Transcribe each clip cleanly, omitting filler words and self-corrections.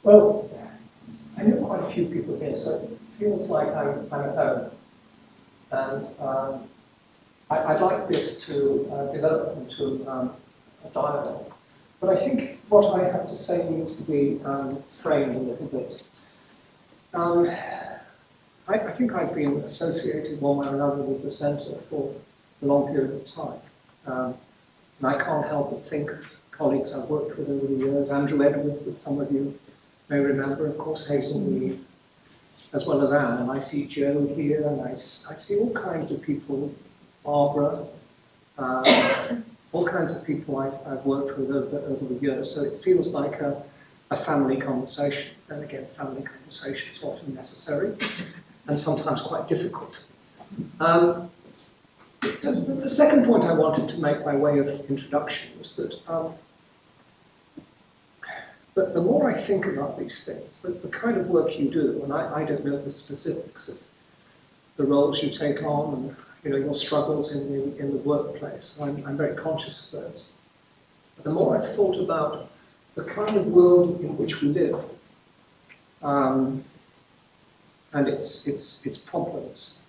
Well, I know quite a few people here, so it feels like I'm at home. And I'd like this to develop into a dialogue. But I think what I have to say needs to be framed a little bit. I think I've been associated one way or another with the Centre for a long period of time. And I can't help but think of colleagues I've worked with over the years, Andrew Edwards, that some of you may remember, of course, Hazel Reed, as well as Anne. And I see Joe here, and I see all kinds of people, Barbara, all kinds of people I've worked with over the years. So it feels like a family conversation. And again, family conversation is often necessary and sometimes quite difficult. The second point I wanted to make by way of introduction was that but the more I think about these things, the kind of work you do, and I don't know the specifics of the roles you take on, and your struggles in the workplace. I'm very conscious of those. But the more I've thought about the kind of world in which we live, and its problems.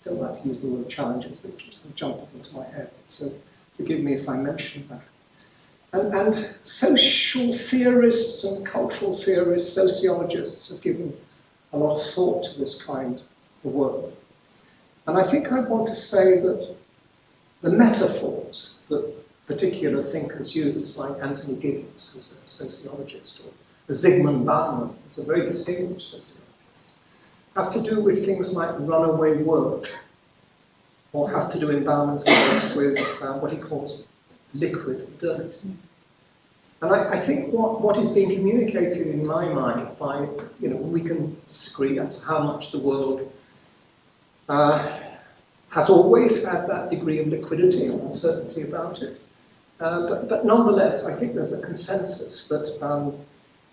I don't like to use the word challenges, but it keeps them jumping into my head. So forgive me if I mention that. And social theorists and cultural theorists, sociologists have given a lot of thought to this kind of world. And I think I want to say that the metaphors that particular thinkers use, like Anthony Giddens as a sociologist, or Zygmunt Bauman as a very distinguished sociologist, have to do with things like runaway world, or have to do in Bauman's case with what he calls liquid modernity. And I think what is being communicated in my mind by, we can disagree as to how much the world has always had that degree of liquidity and uncertainty about it. But nonetheless, I think there's a consensus that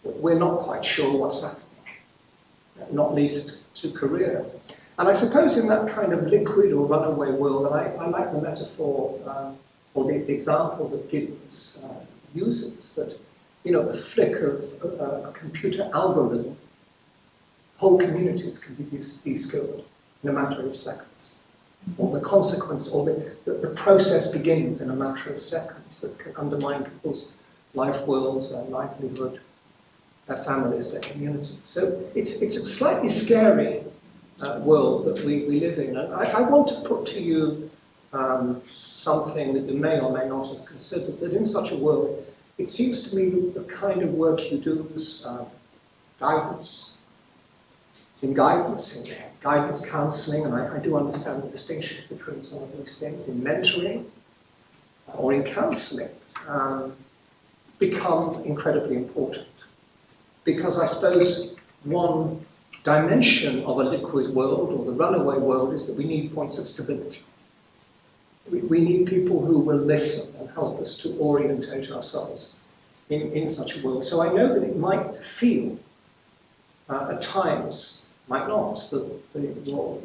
we're not quite sure what's happening, not least to Korea. And I suppose in that kind of liquid or runaway world, and I like the metaphor or the example that Giddens uses, that the flick of a computer algorithm, whole communities can be de-skilled in a matter of seconds. Or the consequence, or the process begins in a matter of seconds that can undermine people's life worlds, their livelihood, their families, their communities. So it's a slightly scary world that we live in. And I want to put to you something that you may or may not have considered, that in such a world, it seems to me that the kind of work you do is guidance. In guidance counselling, and I do understand the distinctions between some of these things, in mentoring or in counselling, become incredibly important. Because I suppose one dimension of a liquid world or the runaway world is that we need points of stability. We need people who will listen and help us to orientate ourselves in such a world. So I know that it might feel at times, might not, that your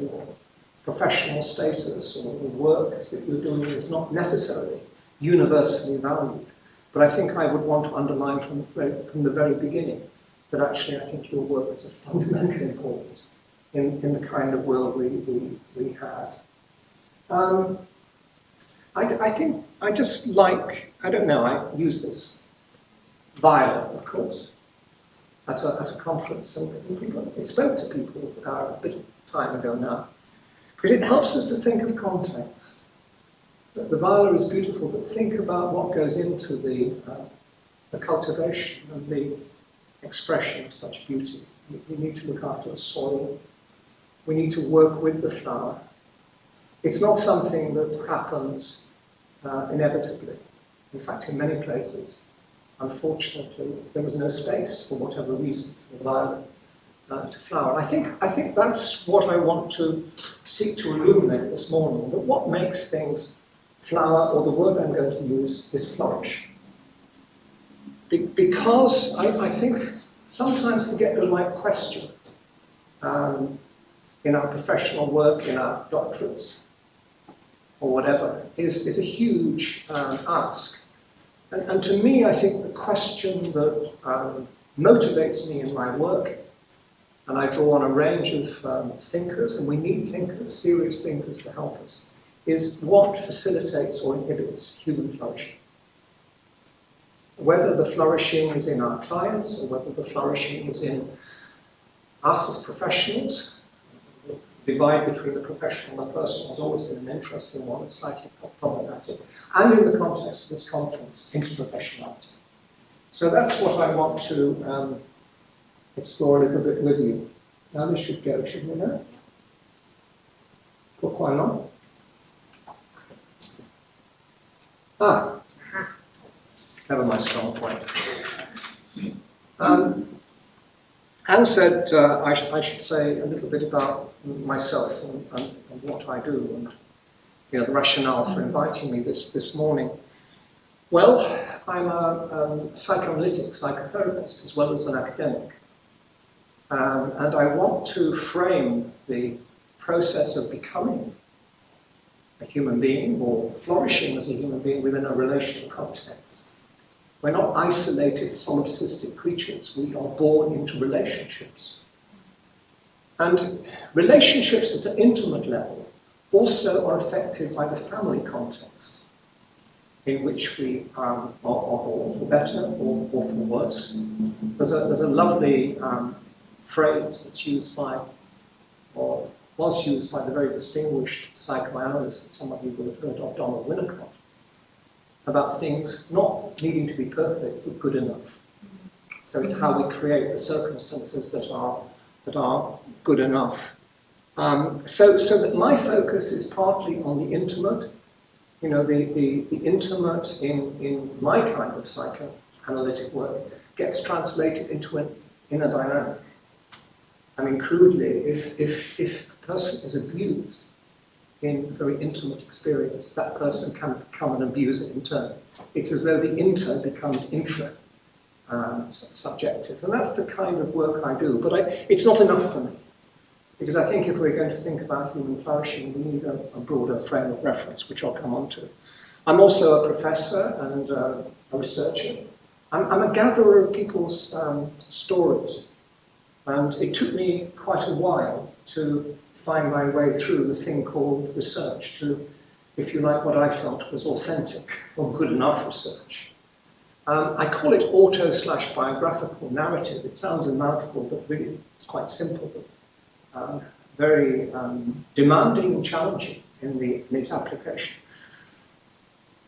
professional status or the work that you're doing is not necessarily universally valued. But I think I would want to underline from the very beginning that actually I think your work is of fundamental importance in the kind of world we have. I think I just like, I don't know, I use this viola, of course, at a conference, and it spoke to people a bit of time ago now, because it helps us to think of context. The viola is beautiful, but think about what goes into the cultivation and the expression of such beauty. We need to look after the soil. We need to work with the flower. It's not something that happens inevitably. In fact, in many places, unfortunately, there was no space, for whatever reason, for the violet to flower. And I think that's what I want to seek to illuminate this morning, that what makes things flower, or the word I'm going to use, is flourish. Because I think sometimes to get the right question in our professional work, in our doctorates, or whatever, is a huge ask. And to me, I think the question that motivates me in my work, and I draw on a range of thinkers, and we need thinkers, serious thinkers to help us, is what facilitates or inhibits human flourishing. Whether the flourishing is in our clients or whether the flourishing is in us as professionals, the divide between the professional and the personal has always been an interesting one, it's slightly problematic, and in the context of this conference, interprofessionality. So that's what I want to explore a little bit with you. Now this should go, shouldn't we know? For quite long. Never my strong point. Anne said I should say a little bit about myself and what I do, and the rationale for inviting me this morning. Well, I'm a psychoanalytic psychotherapist as well as an academic. And I want to frame the process of becoming a human being or flourishing as a human being within a relational context. We're not isolated, solipsistic creatures. We are born into relationships. And relationships at an intimate level also are affected by the family context in which we are born, for better or for worse. There's a lovely phrase that's used by, or was used by the very distinguished psychoanalyst that some of you will have heard of, Donald Winnicott, about things not needing to be perfect, but good enough. So it's how we create the circumstances that are good enough. So that my focus is partly on the intimate, the intimate in my kind of psychoanalytic work gets translated into an inner dynamic. I mean, crudely, if a person is abused in a very intimate experience, that person can become an abuser in turn. It's as though the inter becomes intra subjective, and that's the kind of work I do. But it's not enough for me, because I think if we're going to think about human flourishing, we need a broader frame of reference, which I'll come on to. I'm also a professor and a researcher. I'm a gatherer of people's stories, and it took me quite a while to find my way through the thing called research to, if you like, what I felt was authentic or good enough research. I call it auto/biographical narrative. It sounds a mouthful, but really it's quite simple, but very demanding and challenging in its application.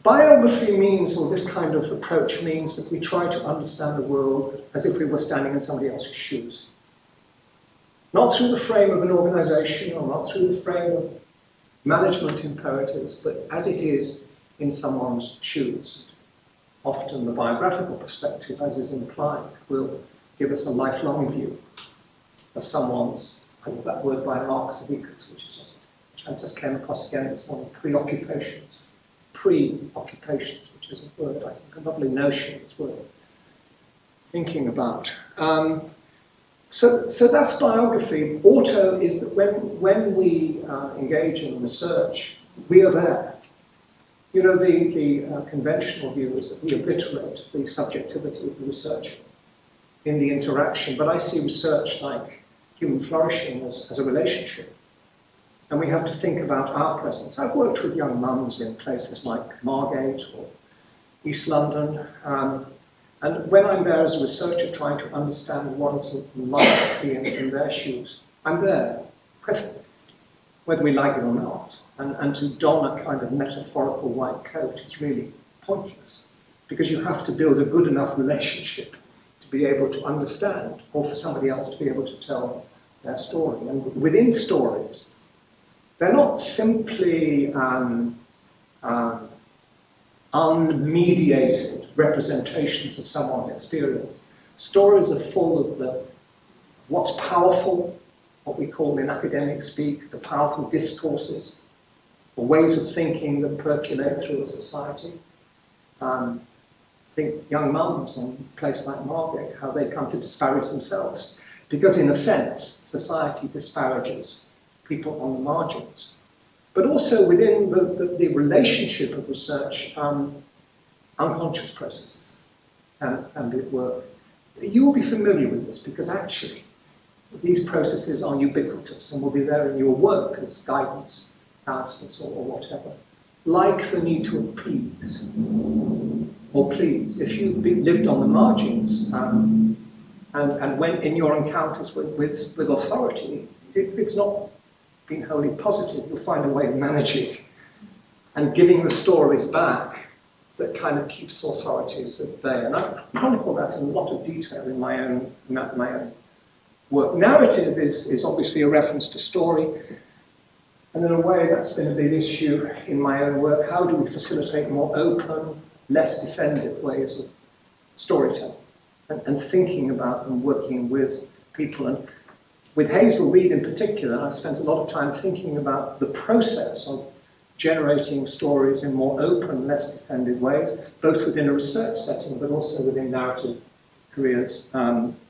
Biography means, or this kind of approach means, that we try to understand the world as if we were standing in somebody else's shoes. Not through the frame of an organization or not through the frame of management imperatives, but as it is in someone's shoes. Often the biographical perspective, as is implied, will give us a lifelong view of someone's, I love that word by Mark Savickas, which I just came across again this morning, preoccupations. Preoccupations, which is a word, I think, a lovely notion it's worth thinking about. So that's biography. Auto is that when we engage in research, we are there. The conventional view is that we obliterate the subjectivity of the researcher in the interaction, but I see research like human flourishing as a relationship. And we have to think about our presence. I've worked with young mums in places like Margate or East London, and when I'm there as a researcher trying to understand what it's like to be in their shoes, I'm there, present, whether we like it or not. And to don a kind of metaphorical white coat is really pointless, because you have to build a good enough relationship to be able to understand, or for somebody else to be able to tell their story. And within stories, they're not simply unmediated representations of someone's experience. Stories are full of what's powerful, what we call in academic speak, the powerful discourses, the ways of thinking that percolate through a society. Think young mums in a place like Margate, how they come to disparage themselves, because in a sense, society disparages people on the margins. But also within the relationship of research, unconscious processes can be at work. You will be familiar with this because actually these processes are ubiquitous and will be there in your work as guidance counselors or whatever. Like the need to appease or please. If you lived on the margins and when in your encounters with authority, if it's not been wholly positive, you'll find a way of managing and giving the stories back that kind of keeps authorities at bay. And I chronicle that in a lot of detail in my own work. Narrative is obviously a reference to story, and in a way that's been a big issue in my own work. How do we facilitate more open, less defended ways of storytelling and thinking about and working with people? And with Hazel Reid in particular, I've spent a lot of time thinking about the process of generating stories in more open, less defended ways, both within a research setting, but also within narrative careers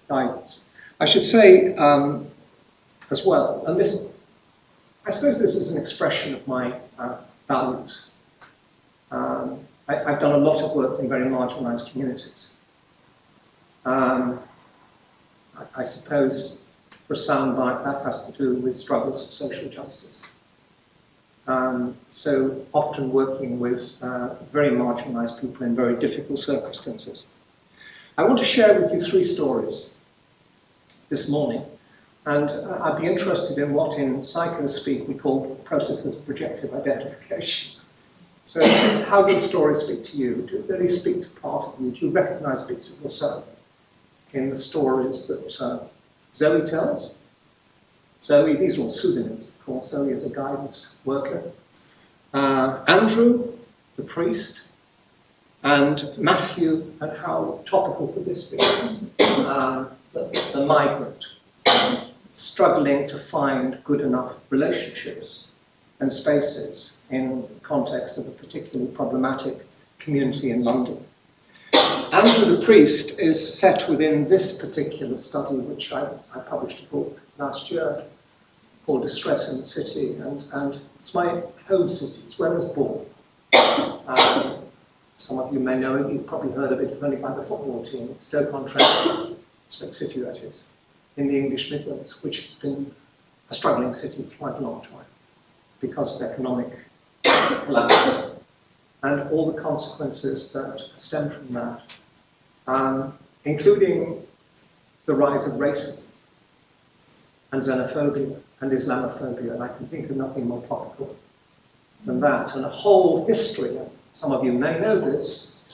guidance. I should say as well, and this, I suppose this is an expression of my values. I've done a lot of work in very marginalised communities. I suppose for a soundbite that has to do with struggles for social justice. So often working with very marginalised people in very difficult circumstances. I want to share with you 3 stories this morning, and I'd be interested in what in psycho-speak we call processes of projective identification. So how do stories speak to you? Do they speak to part of you? Do you recognise bits of yourself in the stories that Zoe tells? Zoe, these are all pseudonyms, of course. Zoe is a guidance worker. Andrew, the priest, and Matthew, and how topical could this be? The migrant, struggling to find good enough relationships and spaces in the context of a particularly problematic community in London. Andrew the priest is set within this particular study, which I published a book last year called Distress in the City, and it's my home city, it's where I was born. Some of you may know it, you've probably heard of it, if only by the football team. It's Stoke-on-Trent, Stoke City that is, in the English Midlands, which has been a struggling city for quite a long time because of economic collapse and all the consequences that stem from that, including the rise of racism and xenophobia and Islamophobia, and I can think of nothing more topical than that, and a whole history. Some of you may know this.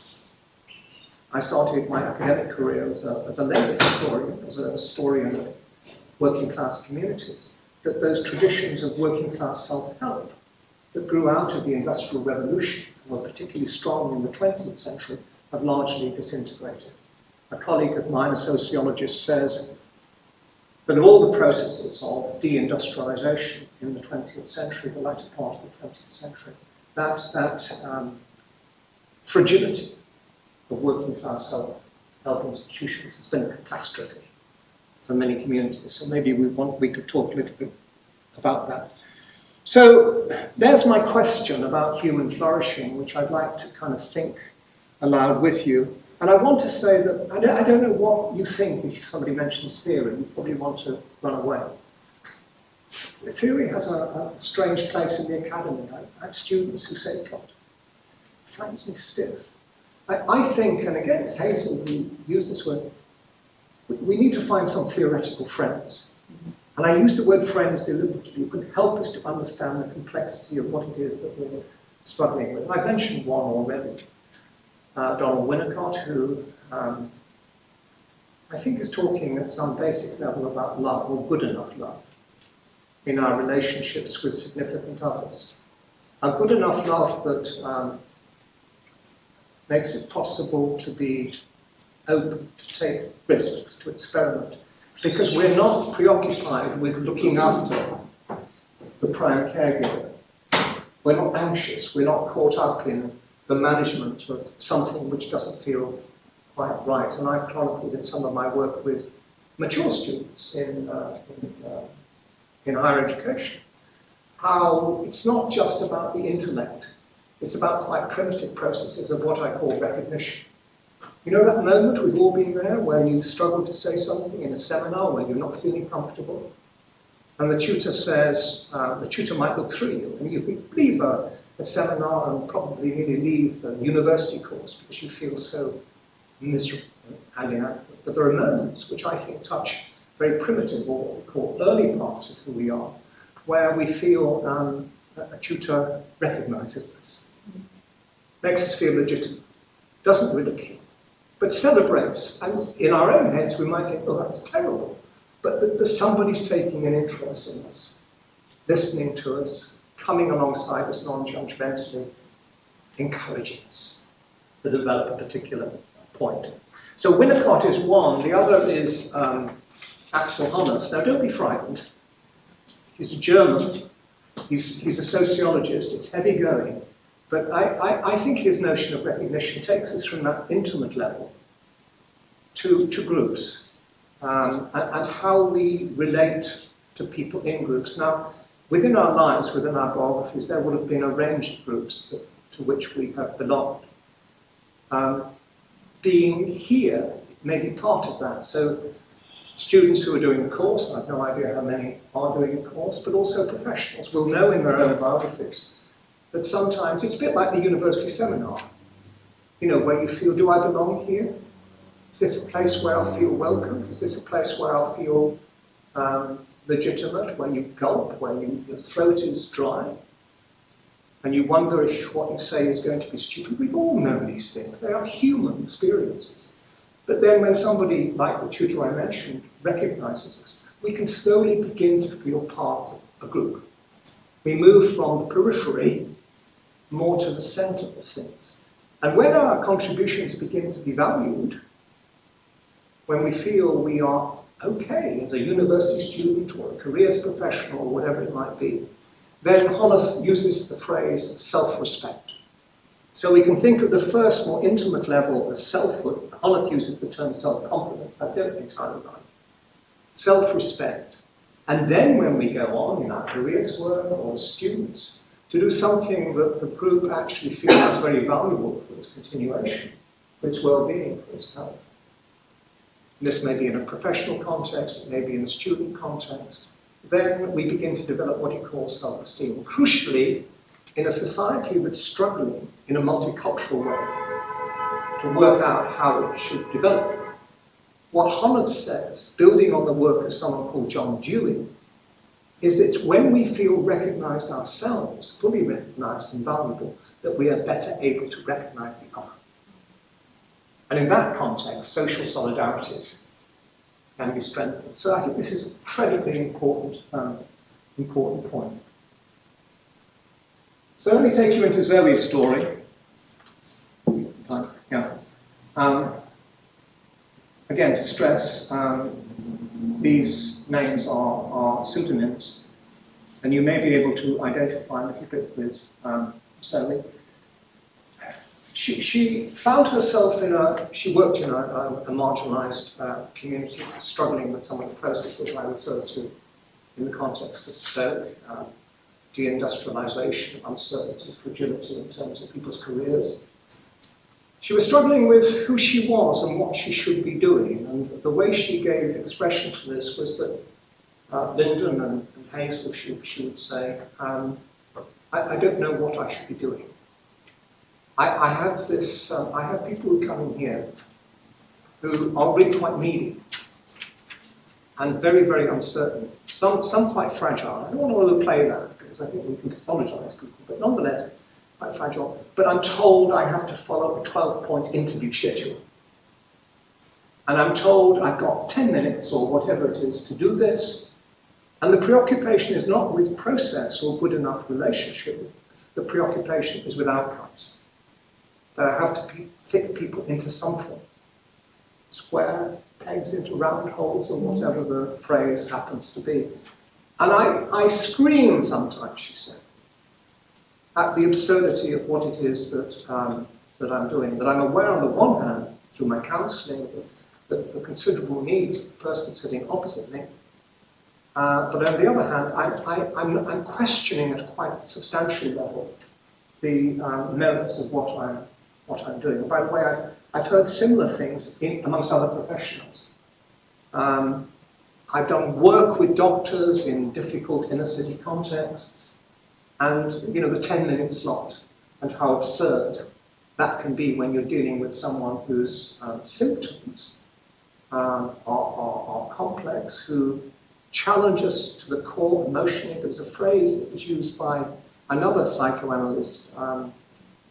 I started my academic career as a labor historian, as a historian of working class communities, that those traditions of working class self-help that grew out of the Industrial Revolution and were particularly strong in the 20th century have largely disintegrated. A colleague of mine, a sociologist, says that all the processes of deindustrialization in the 20th century, the latter part of the 20th century, that fragility of working class self-help institutions has been a catastrophe for many communities. So maybe we could talk a little bit about that. So there's my question about human flourishing, which I'd like to kind of think aloud with you. And I want to say that I don't know what you think if somebody mentions theory. You probably want to run away. Theory has a strange place in the academy. I have students who say, God, it finds me stiff. I think, and again, it's Hazel who used this word, we need to find some theoretical friends. And I use the word friends deliberately, who can help us to understand the complexity of what it is that we're struggling with. I've mentioned one already, Donald Winnicott, who I think is talking at some basic level about love, or good enough love, in our relationships with significant others. A good enough love that makes it possible to be open, to take risks, to experiment. Because we're not preoccupied with looking after the prime caregiver. We're not anxious, we're not caught up in the management of something which doesn't feel quite right. And I've chronicled in some of my work with mature students in higher education how it's not just about the intellect. It's about quite primitive processes of what I call recognition. You know that moment we've all been there where you struggle to say something in a seminar where you're not feeling comfortable? And the tutor says, the tutor might look through you and you leave a seminar and probably nearly leave the university course because you feel so miserable and inadequate. But there are moments which I think touch very primitive, or what we call early parts of who we are, where we feel a tutor recognizes us, makes us feel legitimate, doesn't ridicule, but celebrates. And in our own heads, we might think, oh, that's terrible. But that somebody's taking an interest in us, listening to us, coming alongside us non-judgmentally, encouraging us to develop a particular point. So Winnicott is one. The other is Axel Honneth. Now, don't be frightened. He's a German. He's a sociologist. It's heavy going. But I think his notion of recognition takes us from that intimate level to groups and how we relate to people in groups. Now, within our lives, within our biographies, there would have been a range of groups to which we have belonged. Being here may be part of that. So students who are doing the course, I have no idea how many are doing the course, but also professionals will know in their own biographies that sometimes it's a bit like the university seminar, you know, where you feel, do I belong here? Is this a place where I feel welcome? Is this a place where I feel legitimate, where you gulp, where your throat is dry? And you wonder if what you say is going to be stupid. We've all known these things. They are human experiences. But then when somebody, like the tutor I mentioned, recognizes us, we can slowly begin to feel part of a group. We move from the periphery more to the center of things. And when our contributions begin to be valued, when we feel we are okay as a university student or a careers professional or whatever it might be, then Honneth uses the phrase self-respect. So we can think of the first more intimate level as selfhood. Honneth uses the term self-confidence. I don't entirely right. Self-respect. And then when we go on in our careers work or as students, to do something that the group actually feels very valuable for its continuation, for its well-being, for its health. And this may be in a professional context, it may be in a student context. Then we begin to develop what you call self-esteem. Crucially, in a society that's struggling in a multicultural way to work out how it should develop, what Honneth says, building on the work of someone called John Dewey, is that when we feel recognized ourselves, fully recognized and valuable, that we are better able to recognize the other. And in that context, social solidarities can be strengthened. So I think this is an incredibly important point. So let me take you into Zoe's story. Again, to stress, these names are pseudonyms, and you may be able to identify a little bit with Zoe. She found herself she worked in a marginalised community, struggling with some of the processes I referred to in the context of Stoke, deindustrialisation, uncertainty, fragility in terms of people's careers. She was struggling with who she was and what she should be doing, and the way she gave expression to this was that Linden and Hazel, she would say, I don't know what I should be doing. I have people who come in here who are really quite needy and very, very uncertain. Some quite fragile. I don't want to overplay that because I think we can pathologize people, but nonetheless, quite fragile. But I'm told I have to follow a 12-point interview schedule. And I'm told I've got 10 minutes or whatever it is to do this. And the preoccupation is not with process or good enough relationship. The preoccupation is with outcomes. That I have to fit people into something. Square pegs into round holes, or whatever the phrase happens to be. And I scream sometimes, she said, at the absurdity of what it is that I'm doing. That I'm aware on the one hand, through my counselling, that the considerable needs of the person sitting opposite me. But on the other hand, I'm questioning at a quite substantial level the merits of what I'm doing. By the way, I've heard similar things amongst other professionals. I've done work with doctors in difficult inner city contexts, and you know, the 10-minute slot and how absurd that can be when you're dealing with someone whose symptoms are complex, who challenge us to the core emotionally. There was a phrase that was used by another psychoanalyst,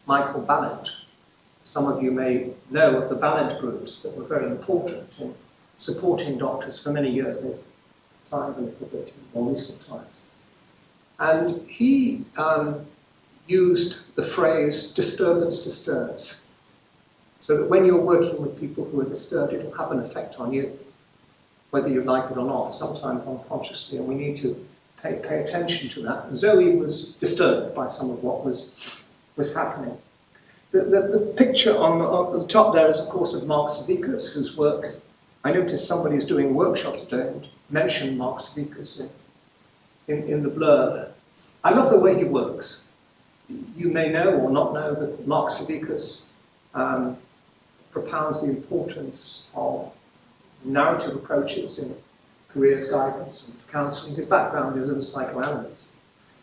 Michael Balint. Some of you may know of the Balint groups that were very important in supporting doctors for many years. They've tried a little bit in more recent times. And he used the phrase disturbance disturbs, so that when you're working with people who are disturbed, it'll have an effect on you, whether you like it or not, sometimes unconsciously, and we need to pay attention to that. And Zoe was disturbed by some of what was happening. The picture on the top there is, of course, of Mark Savickas, whose work, I noticed somebody is doing a workshop today and mentioned Mark Savickas in the blurb. I love the way he works. You may know or not know that Mark Savickas propounds the importance of narrative approaches in careers guidance and counselling. His background is as a psychoanalyst.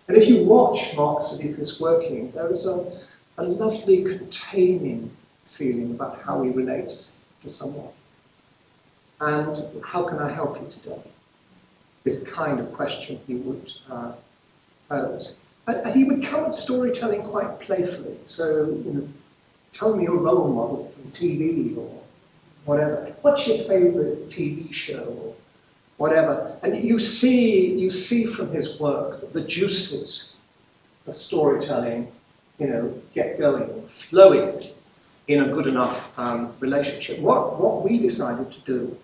And if you watch Mark Savickas working, there is a lovely containing feeling about how he relates to someone. And how can I help you today? Is the kind of question he would pose. And he would come at storytelling quite playfully. So, you know, tell me your role model from TV or whatever. What's your favourite TV show or whatever? And you see from his work that the juices of storytelling, you know, get going, flowing in a good enough relationship. What we decided to do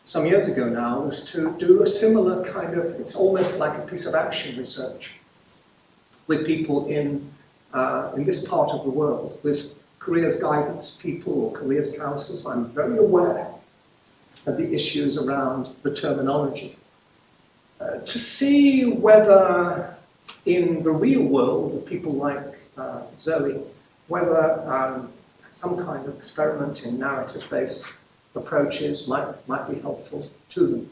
some years ago now was to do a similar kind of, it's almost like a piece of action research with people in this part of the world, with careers guidance people or careers counsellors. I'm very aware of the issues around the terminology. To see whether in the real world, with people like Zoe, whether some kind of experiment in narrative-based approaches might be helpful to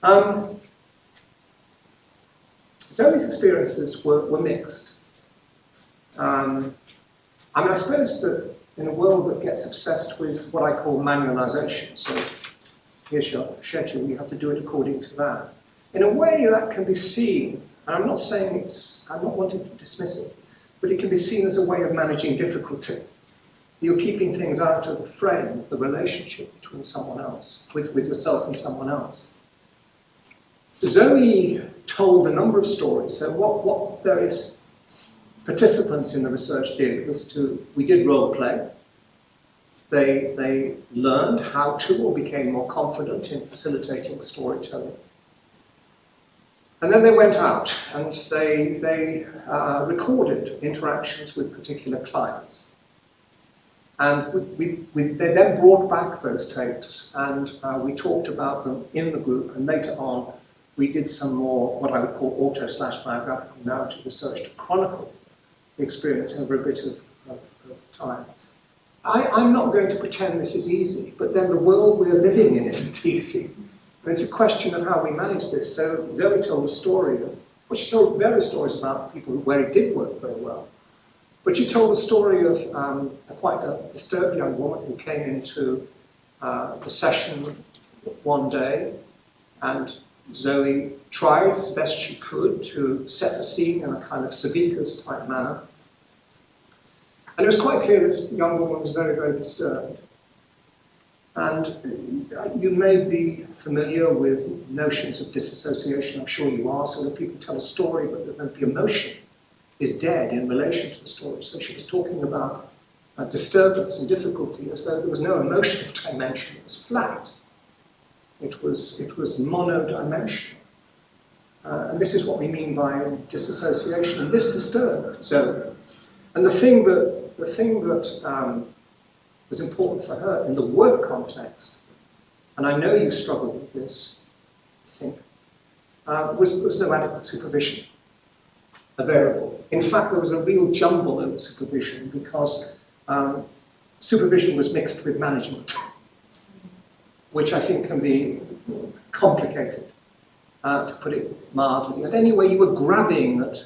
them. Zoe's experiences were mixed. I mean, I suppose that in a world that gets obsessed with what I call manualization, so here's your schedule, you have to do it according to that. In a way that can be seen, and I'm not saying I'm not wanting to dismiss it, but it can be seen as a way of managing difficulty. You're keeping things out of the frame of the relationship between someone else, with yourself and someone else. Zoe told a number of stories. So what various participants in the research did was we did role play. They learned how to or became more confident in facilitating storytelling. And then they went out and they recorded interactions with particular clients. And they then brought back those tapes and we talked about them in the group, and later on we did some more what I would call auto/biographical narrative research to chronicle the experience over a bit of time. I'm not going to pretend this is easy, but then the world we're living in isn't easy. And it's a question of how we manage this. So Zoe told a story she told various stories about people where it did work very well. But she told the story of quite a disturbed young woman who came into the session one day, and Zoe tried as best she could to set the scene in a kind of Savickas type manner. And it was quite clear this young woman was very, very disturbed. And you may be familiar with notions of disassociation, I'm sure you are, so that people tell a story, but the emotion is dead in relation to the story. So she was talking about disturbance and difficulty as though there was no emotional dimension. It was flat. It was monodimensional. And this is what we mean by disassociation. And this disturbed Zoe. And the thing that was important for her in the work context, and I know you struggle with this, I think, was no adequate supervision available. In fact, there was a real jumble in the supervision because supervision was mixed with management, which I think can be complicated, to put it mildly. And anyway, you were grabbing at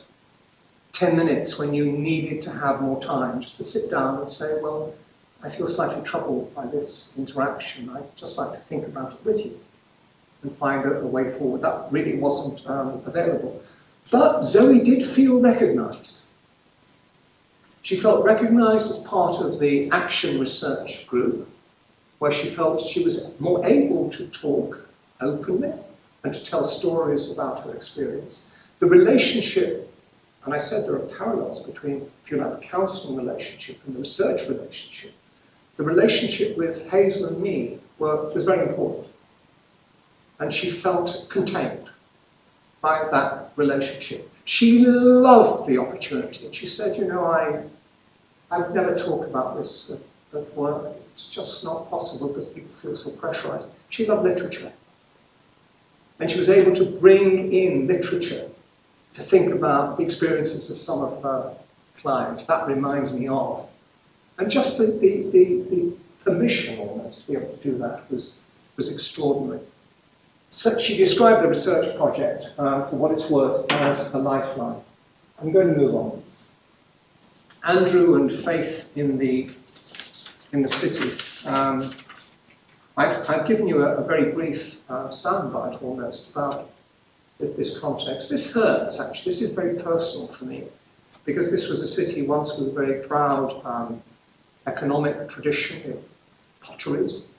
10 minutes when you needed to have more time, just to sit down and say, well, I feel slightly troubled by this interaction. I'd just like to think about it with you and find a way forward. That really wasn't available. But Zoe did feel recognised. She felt recognised as part of the action research group, where she felt she was more able to talk openly and to tell stories about her experience. The relationship, and I said there are parallels between, if you like, the counselling relationship and the research relationship. The relationship with Hazel and me was very important. And she felt contained by that relationship. She loved the opportunity. And she said, you know, I would never talk about this at work. It's just not possible because people feel so pressurized. She loved literature. And she was able to bring in literature to think about the experiences of some of her clients. That reminds me of. And just the permission almost to be able to do that was extraordinary. So she described the research project, for what it's worth, as a lifeline. I'm going to move on. Andrew and faith in the city. I've given you a very brief soundbite almost about this context. This hurts, actually. This is very personal for me, because this was a city once with a very proud economic tradition in potteries,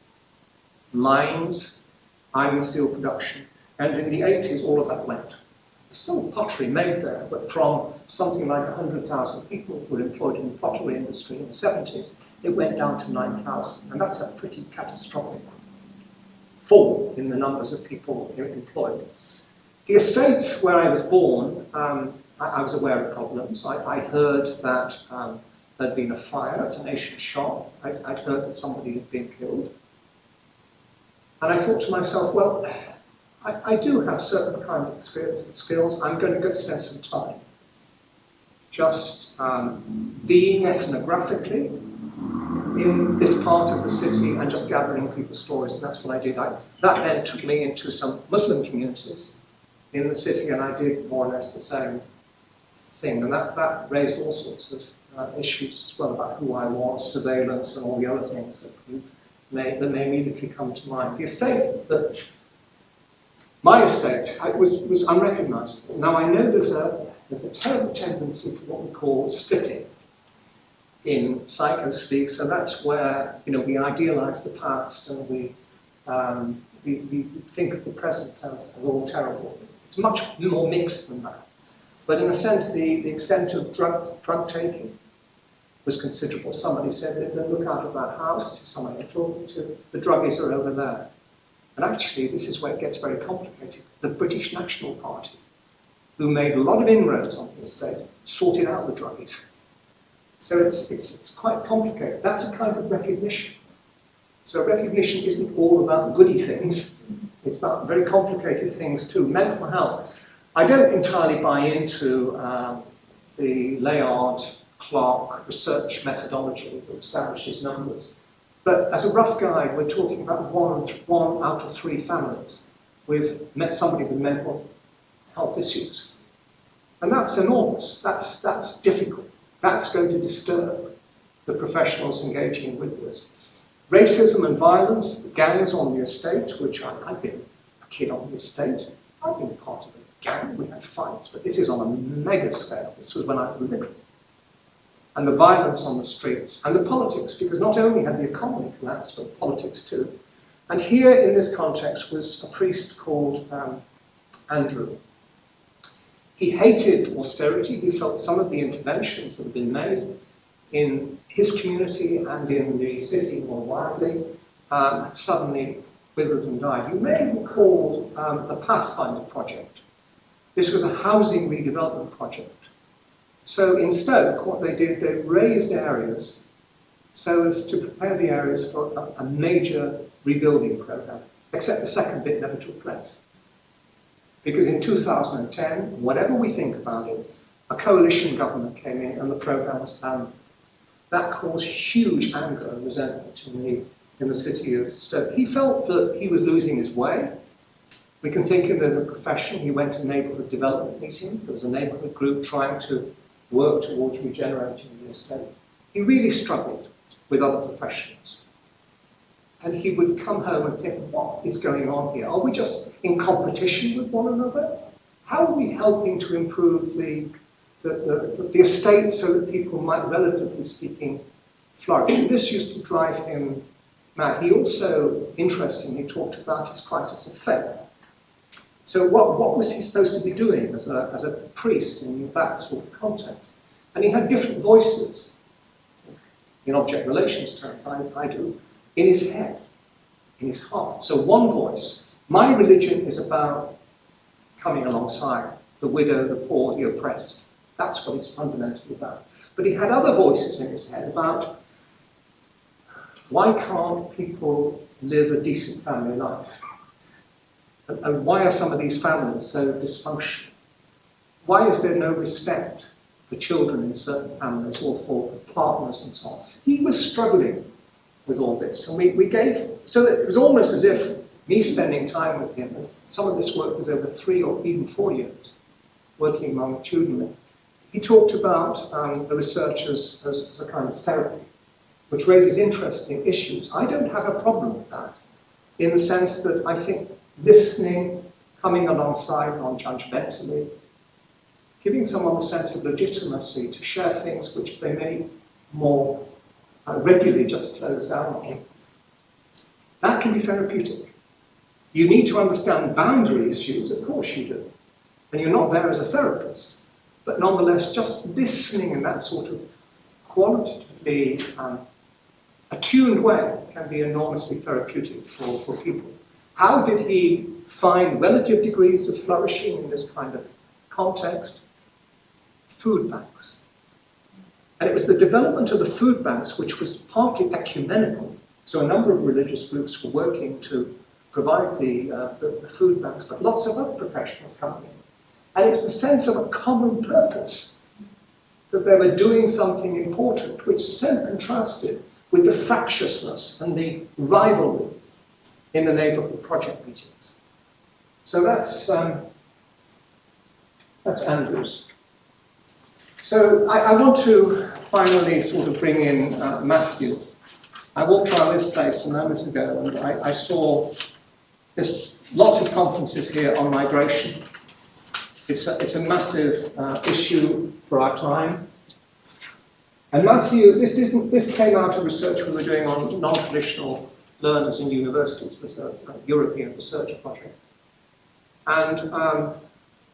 mines, iron and steel production. And in the 80s, all of that went. There's still pottery made there, but from something like 100,000 people who were employed in the pottery industry in the 70s, it went down to 9,000. And that's a pretty catastrophic fall in the numbers of people employed. The estate where I was born, I was aware of problems. I heard that there'd been a fire at a nation shop. I'd heard that somebody had been killed. And I thought to myself, well, I do have certain kinds of experience and skills. I'm going to go spend some time just being ethnographically in this part of the city and just gathering people's stories. And that's what I did. That then took me into some Muslim communities in the city, and I did more or less the same thing. And that raised all sorts of issues as well about who I was, surveillance, and all the other things that may immediately come to mind. The estate, my estate, was unrecognisable. Now I know there's a terrible tendency for what we call splitting in psychospeak. So that's where we idealise the past and we think of the present as all terrible. It's much more mixed than that. But in a sense, the extent of drug taking was considerable. Somebody said, look out of that house, this is someone you're talking to, the druggies are over there. And actually, this is where it gets very complicated. The British National Party, who made a lot of inroads on the estate, sorted out the druggies. So it's quite complicated. That's a kind of recognition. So recognition isn't all about goody things. It's about very complicated things too. Mental health. I don't entirely buy into the Layard-Clark research methodology that establishes numbers. But as a rough guide, we're talking about one out of 3 families with somebody with mental health issues. And that's enormous. That's difficult. That's going to disturb the professionals engaging with this. Racism and violence, the gangs on the estate, which I've been a kid on the estate. I've been part of a gang. We had fights, but this is on a mega scale. This was when I was little. And the violence on the streets, and the politics, because not only had the economy collapsed, but politics too. And here in this context was a priest called Andrew. He hated austerity. He felt some of the interventions that had been made in his community and in the city more widely had suddenly withered and died. You may recall the Pathfinder project. This was a housing redevelopment project. So in Stoke, what they did, they raised areas so as to prepare the areas for a major rebuilding program, except the second bit never took place. Because in 2010, whatever we think about it, a coalition government came in and the program was that caused huge anger and resentment in the city of Stoke. He felt that he was losing his way. We can think of him as a professional. He went to neighbourhood development meetings. There was a neighbourhood group trying to work towards regenerating the estate. He really struggled with other professionals. And he would come home and think, what is going on here? Are we just in competition with one another? How are we helping to improve the estate so that people might, relatively speaking, flourish? And this used to drive him mad. He also, interestingly, talked about his crisis of faith. So what was he supposed to be doing as a priest in that sort of context? And he had different voices, in object relations terms, I do, in his head, in his heart. So one voice, my religion is about coming alongside the widow, the poor, the oppressed. That's what it's fundamentally about. But he had other voices in his head about why can't people live a decent family life? And why are some of these families so dysfunctional? Why is there no respect for children in certain families or for partners and so on? He was struggling with all this. And we gave, so that it was almost as if me spending time with him, and some of this work was over 3 or even 4 years, working longitudinally. He talked about the research as a kind of therapy, which raises interesting issues. I don't have a problem with that, in the sense that I think listening, coming alongside non-judgmentally, giving someone a sense of legitimacy to share things which they may more regularly just close down on, that can be therapeutic. You need to understand boundary issues, of course you do, and you're not there as a therapist, but nonetheless just listening in that sort of qualitatively attuned way can be enormously therapeutic for people. How did he find relative degrees of flourishing in this kind of context? Food banks. And it was the development of the food banks which was partly ecumenical. So a number of religious groups were working to provide the food banks, but lots of other professionals coming in. And it's the sense of a common purpose, that they were doing something important, which so contrasted with the fractiousness and the rivalry in the neighbourhood project meetings. So that's Andrew's. So I want to finally sort of bring in Matthew. I walked around this place a moment ago and I saw there's lots of conferences here on migration. It's a massive issue for our time. And Matthew, this came out of research we were doing on non-traditional learners in universities. It was a European research project. And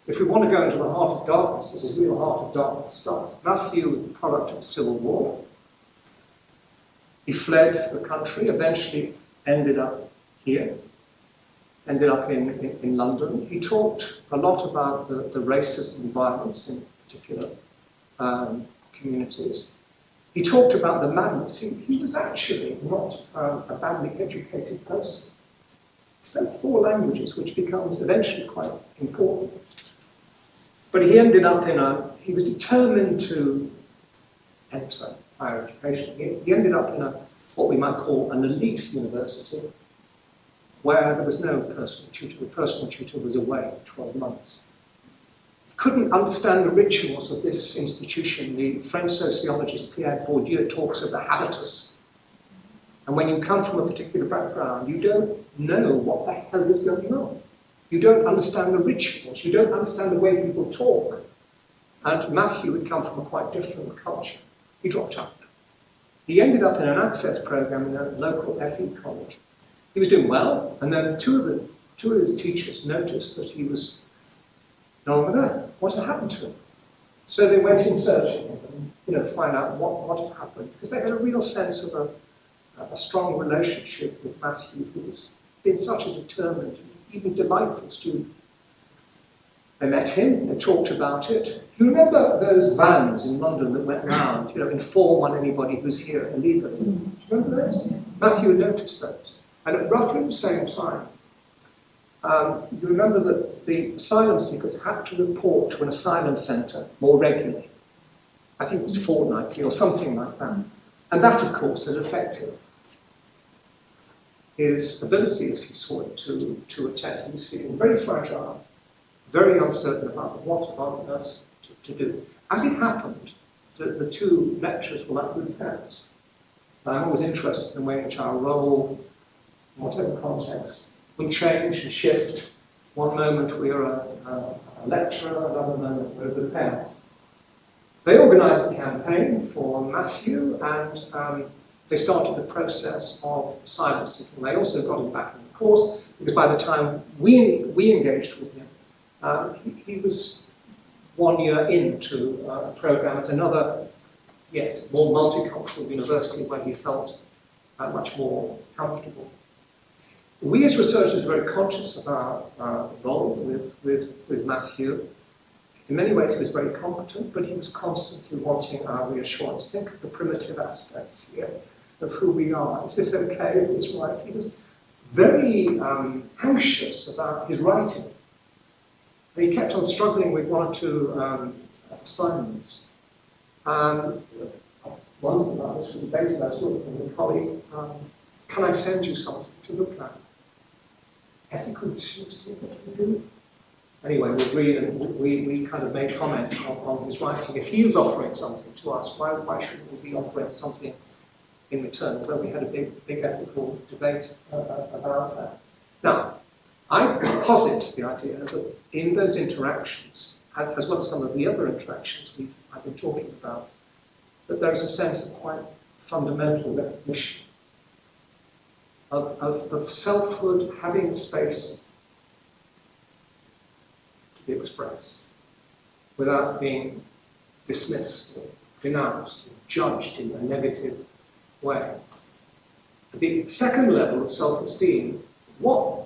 if we want to go into the heart of darkness, this is real heart of darkness stuff. Matthew was the product of a civil war. He fled the country, eventually ended up here, ended up in London. He talked a lot about the racism and violence in particular communities. He talked about the madness. He was actually not a badly educated person. He spoke 4 languages, which becomes eventually quite important. But he ended up he was determined to enter higher education. He ended up in what we might call an elite university, where there was no personal tutor. The personal tutor was away for 12 months. Couldn't understand the rituals of this institution. The French sociologist Pierre Bourdieu talks of the habitus. And when you come from a particular background, you don't know what the hell is going on. You don't understand the rituals. You don't understand the way people talk. And Matthew had come from a quite different culture. He dropped out. He ended up in an access program in a local FE college. He was doing well, and then two of his teachers noticed that he was no longer there. What had happened to him? So they went in search of him and find out what had happened, because they had a real sense of a strong relationship with Matthew, who was been such a determined, even delightful student. They met him, they talked about it. You remember those vans in London that went round, inform on anybody who's here illegally? Do you remember those? Matthew had noticed those. And at roughly the same time, you remember that the asylum seekers had to report to an asylum centre more regularly. I think it was fortnightly or something like that. And that, of course, had affected his ability, as he saw it, to attend. He was feeling very fragile, very uncertain about what on earth to do. As it happened, the two lecturers were like good parents. I'm always interested in the way in which our role, in whatever context, will change and shift. One moment we're a lecturer, another moment we're a good parent. They organised a campaign for Matthew, and they started the process of asylum seeking. They also got him back in the course, because by the time we engaged with him, he was 1 year into a programme at another, yes, more multicultural university where he felt much more comfortable. We as researchers are very conscious about our role with Matthew. In many ways he was very competent, but he was constantly wanting our reassurance. Think of the primitive aspects here of who we are. Is this okay? Is this right? He was very anxious about his writing. And he kept on struggling with 1 or 2 assignments. One of I was debating, I was talking with a colleague, can I send you something to look at? Ethical issues, what do we do? Anyway, we agreed, and we kind of made comments on his writing. If he was offering something to us, why shouldn't we be offering something in return? Although we had a big ethical debate about that. Now, I posit the idea that in those interactions, as well as some of the other interactions I've been talking about, that there's a sense of quite fundamental recognition of selfhood having space to be expressed without being dismissed, or denounced, or judged in a negative way. The second level of self-esteem, what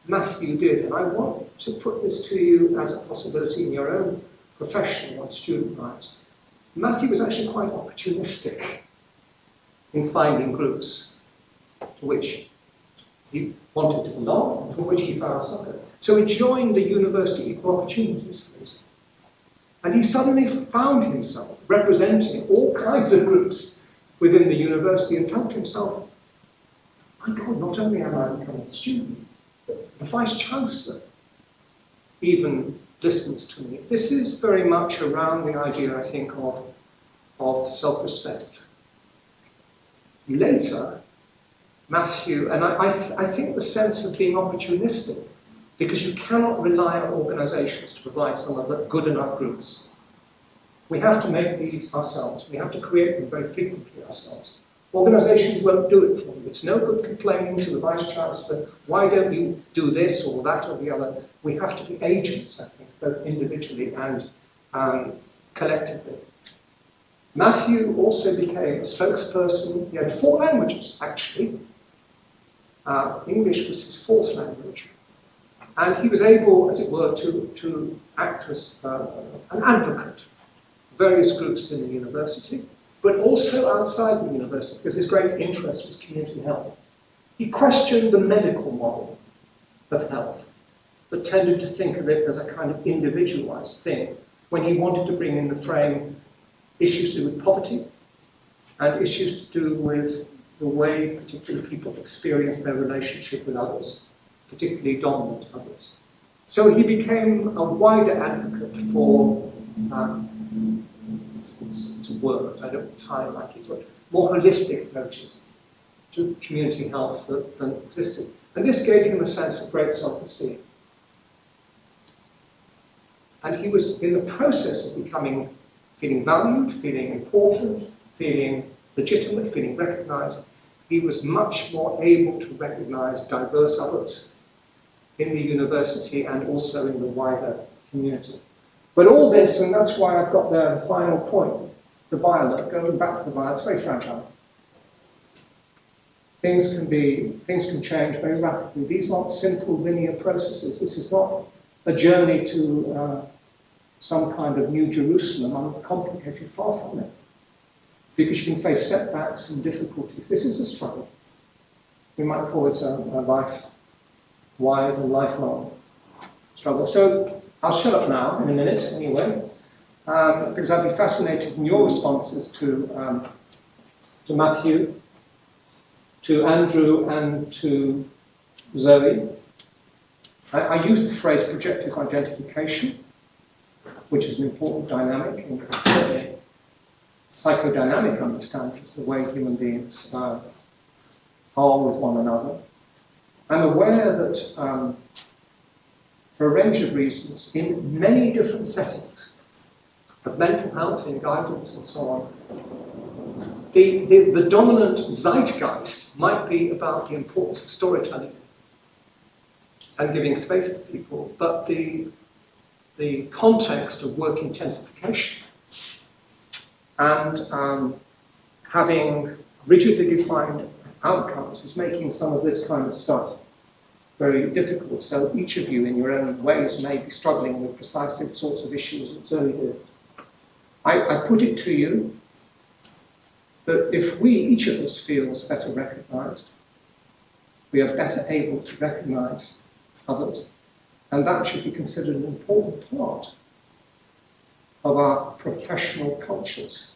Matthew did, and I want to put this to you as a possibility in your own professional and student lives. Matthew was actually quite opportunistic in finding groups to which he wanted to belong, and from which he found succor. So he joined the University Equal Opportunities, for instance. And he suddenly found himself representing all kinds of groups within the university and felt himself, my God, not only am I becoming a student, but the Vice-Chancellor even listens to me. This is very much around the idea, I think, of self-respect. Later, Matthew, and I think the sense of being opportunistic, because you cannot rely on organisations to provide some of the good enough groups. We have to make these ourselves. We have to create them very frequently ourselves. Organisations won't do it for you. It's no good complaining to the Vice-Chancellor, why don't you do this or that or the other? We have to be agents, I think, both individually and collectively. Matthew also became a spokesperson. He had 4 languages, actually. English was his 4th language. And he was able, as it were, to act as an advocate for various groups in the university, but also outside the university, because his great interest was community health. He questioned the medical model of health that tended to think of it as a kind of individualized thing, when he wanted to bring in the frame issues to do with poverty and issues to do with the way particular people experience their relationship with others, particularly dominant others. So he became a wider advocate for, it's a word, I don't tie like it, but more holistic approaches to community health than existed. And this gave him a sense of great self-esteem. And he was in the process of feeling valued, feeling important, feeling legitimate, feeling recognised. He was much more able to recognise diverse others in the university and also in the wider community. But all this, and that's why I've got there the final point, the violet, going back to the violet, it's very fragile. Things can change very rapidly. These aren't simple linear processes. This is not a journey to some kind of New Jerusalem, uncomplicated, far from it. Because you can face setbacks and difficulties. This is a struggle. We might call it a life-wide and lifelong struggle. So I'll shut up now in a minute anyway, because I'd be fascinated in your responses to to Matthew, to Andrew and to Zoe. I use the phrase projective identification, which is an important dynamic in psychodynamic understanding of the way human beings are with one another. I'm aware that for a range of reasons, in many different settings of mental health and guidance and so on, the dominant zeitgeist might be about the importance of storytelling and giving space to people, but the context of work intensification and having rigidly defined outcomes is making some of this kind of stuff very difficult. So each of you in your own ways may be struggling with precisely the sorts of issues that Zoe did. I put it to you that if each of us feels better recognised, we are better able to recognise others, and that should be considered an important part of our professional cultures,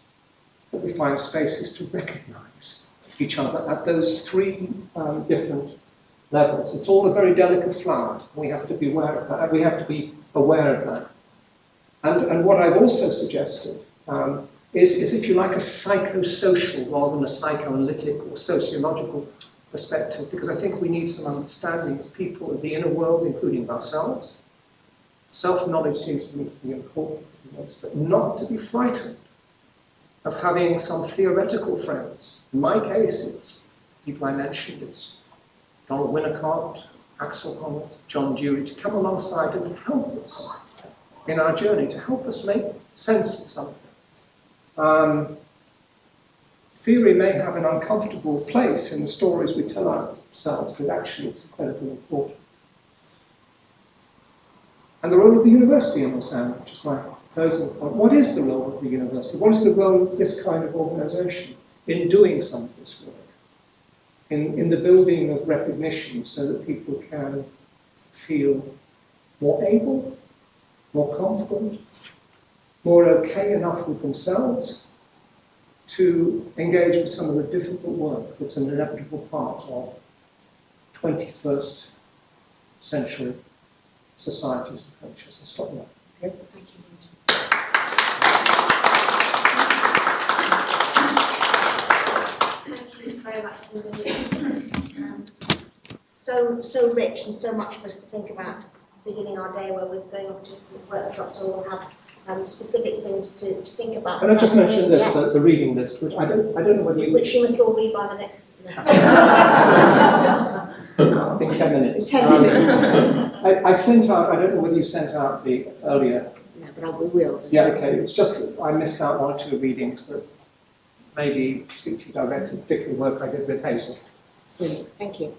that we find spaces to recognise each other at those three different levels. It's all a very delicate flower. We have to be aware of that. We have to be aware of that. And what I've also suggested is, if you like, a psychosocial rather than a psychoanalytic or sociological perspective, because I think we need some understanding as people of the inner world, including ourselves. Self-knowledge seems to me to be important in this, but not to be frightened of having some theoretical friends. In my case, it's people I mentioned, it's Donald Winnicott, Axel Honneth, John Dewey, to come alongside and help us in our journey, to help us make sense of something. Theory may have an uncomfortable place in the stories we tell ourselves, but actually it's incredibly important. And the role of the university in this, Anne, which is my closing point. What is the role of the university? What is the role of this kind of organisation in doing some of this work? In the building of recognition so that people can feel more able, more confident, more okay enough with themselves to engage with some of the difficult work that's an inevitable part of 21st century societies and cultures. I'll stop there. Okay? Thank you. Thank you very much for doing so rich and so much for us to think about beginning our day where we're going up to workshops where we'll have specific things to think about. Can I just mention this, yes. the reading list, which I don't know whether you... Which you must all read by the next... I think 10 minutes. 10 minutes. I sent out, I don't know whether you sent out the earlier... No, but we will. Yeah, okay, it's just that I missed out one or two readings that maybe speak to you directly, particularly work I did with Hazel. Brilliant, thank you.